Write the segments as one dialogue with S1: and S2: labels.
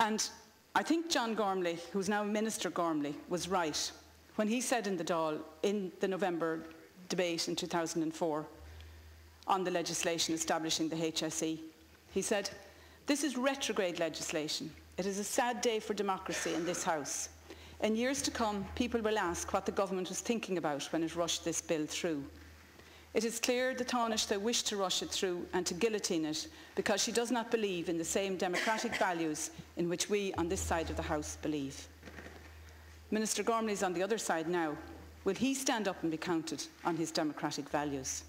S1: And I think John Gormley, who's now Minister Gormley, was right when he said in the Dáil, in the November debate in 2004 on the legislation establishing the HSE, he said, "This is retrograde legislation. It is a sad day for democracy in this House. In years to come, people will ask what the government was thinking about when it rushed this bill through. It is clear the Taoiseach wished to rush it through and to guillotine it because she does not believe in the same democratic values in which we on this side of the House believe." Minister Gormley is on the other side now. Will he stand up and be counted on his democratic values?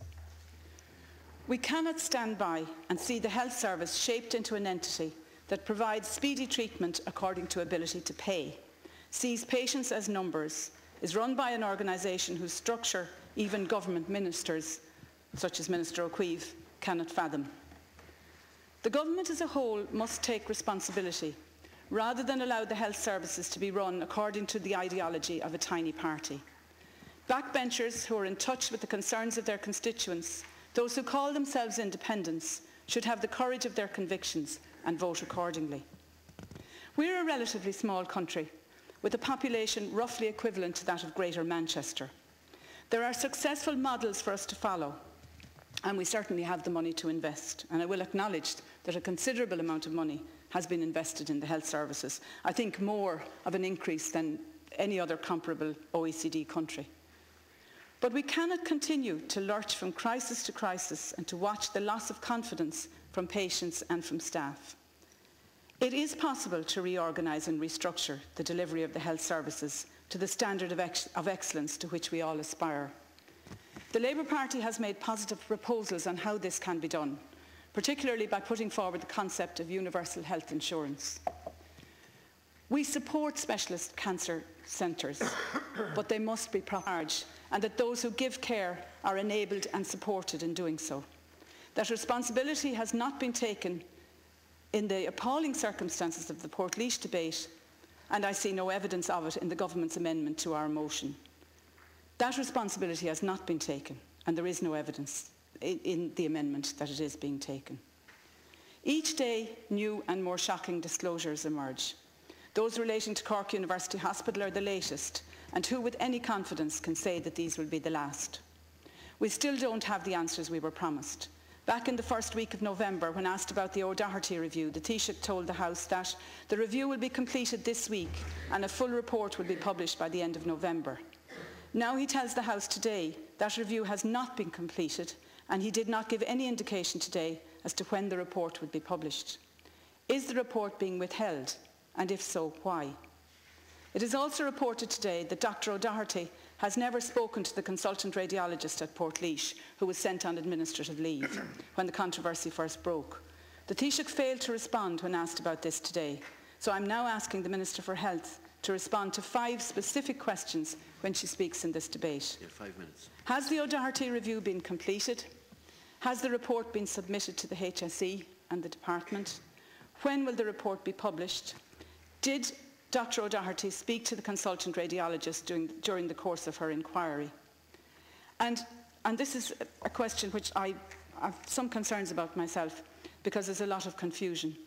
S1: We cannot stand by and see the health service shaped into an entity that provides speedy treatment according to ability to pay, sees patients as numbers, is run by an organisation whose structure even government ministers, such as Minister O'Keefe, cannot fathom. The government as a whole must take responsibility, rather than allow the health services to be run according to the ideology of a tiny party. Backbenchers who are in touch with the concerns of their constituents, those who call themselves independents, should have the courage of their convictions and vote accordingly. We are a relatively small country, with a population roughly equivalent to that of Greater Manchester. There are successful models for us to follow, and we certainly have the money to invest. And I will acknowledge that a considerable amount of money has been invested in the health services. I think more of an increase than any other comparable OECD country. But we cannot continue to lurch from crisis to crisis and to watch the loss of confidence from patients and from staff. It is possible to reorganise and restructure the delivery of the health services to the standard of excellence to which we all aspire. The Labour Party has made positive proposals on how this can be done, particularly by putting forward the concept of universal health insurance. We support specialist cancer centres, but they must be properly charged, and that those who give care are enabled and supported in doing so. That responsibility has not been taken in the appalling circumstances of the Portlaoise debate, and I see no evidence of it in the government's amendment to our motion. That responsibility has not been taken, and there is no evidence in the amendment that it is being taken. Each day, new and more shocking disclosures emerge. Those relating to Cork University Hospital are the latest, and who with any confidence can say that these will be the last? We still don't have the answers we were promised. Back in the first week of November, when asked about the O'Doherty review, the Taoiseach told the House that the review will be completed this week and a full report will be published by the end of November. Now he tells the House today that review has not been completed, and he did not give any indication today as to when the report would be published. Is the report being withheld? And if so, why? It is also reported today that Dr. O'Doherty has never spoken to the consultant radiologist at Portlaoise, who was sent on administrative leave when the controversy first broke. The Taoiseach failed to respond when asked about this today, so I'm now asking the Minister for Health to respond to 5 specific questions when she speaks in this debate.
S2: 5 minutes.
S1: Has the O'Doherty review been completed? Has the report been submitted to the HSE and the department? When will the report be published? Did Dr. O'Doherty speak to the consultant radiologist during the course of her inquiry? And this is a question which I have some concerns about myself, because there's a lot of confusion.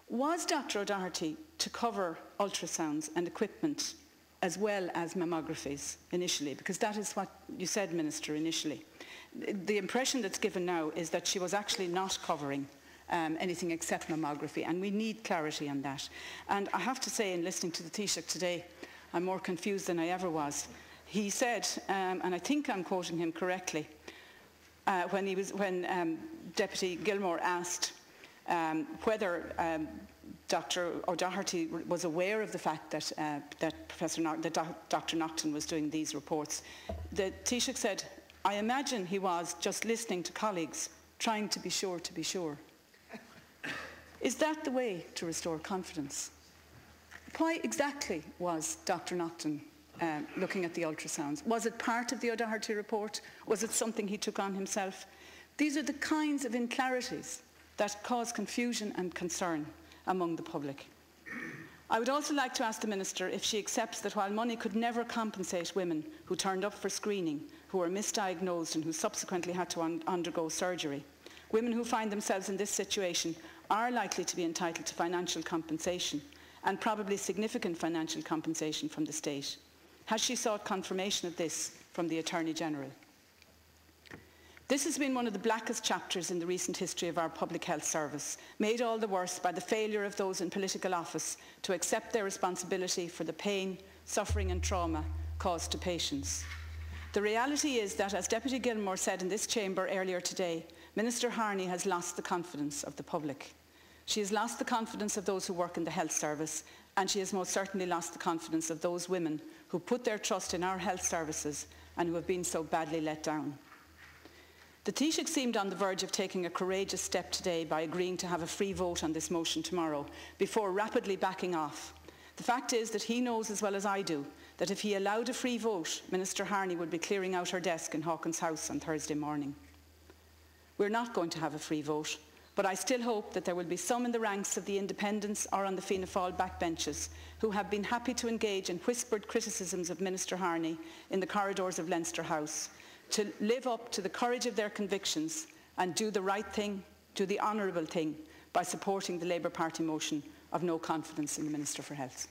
S1: Was Dr. O'Doherty to cover ultrasounds and equipment as well as mammographies initially? Because that is what you said, Minister, initially. The impression that's given now is that she was actually not covering anything except mammography, and we need clarity on that. And I have to say, in listening to the Taoiseach today, I'm more confused than I ever was. He said, and I think I'm quoting him correctly, when Deputy Gilmore asked whether Dr. O'Doherty was aware of the fact that Dr. Naughton was doing these reports, the Taoiseach said, "I imagine he was just listening to colleagues, trying to be sure to be sure." Is that the way to restore confidence? Why exactly was Dr. Naughton looking at the ultrasounds? Was it part of the O'Doherty report? Was it something he took on himself? These are the kinds of inclarities that cause confusion and concern among the public. I would also like to ask the Minister if she accepts that while money could never compensate women who turned up for screening, who were misdiagnosed and who subsequently had to undergo surgery, women who find themselves in this situation are likely to be entitled to financial compensation, and probably significant financial compensation from the state. Has she sought confirmation of this from the Attorney-General? This has been one of the blackest chapters in the recent history of our public health service, made all the worse by the failure of those in political office to accept their responsibility for the pain, suffering and trauma caused to patients. The reality is that, as Deputy Gilmore said in this chamber earlier today, Minister Harney has lost the confidence of the public. She has lost the confidence of those who work in the health service, and she has most certainly lost the confidence of those women who put their trust in our health services and who have been so badly let down. The Taoiseach seemed on the verge of taking a courageous step today by agreeing to have a free vote on this motion tomorrow, before rapidly backing off. The fact is that he knows as well as I do that if he allowed a free vote, Minister Harney would be clearing out her desk in Hawkins House on Thursday morning. We're not going to have a free vote, but I still hope that there will be some in the ranks of the independents or on the Fianna Fáil backbenches who have been happy to engage in whispered criticisms of Minister Harney in the corridors of Leinster House, to live up to the courage of their convictions and do the right thing, do the honourable thing, by supporting the Labour Party motion of no confidence in the Minister for Health.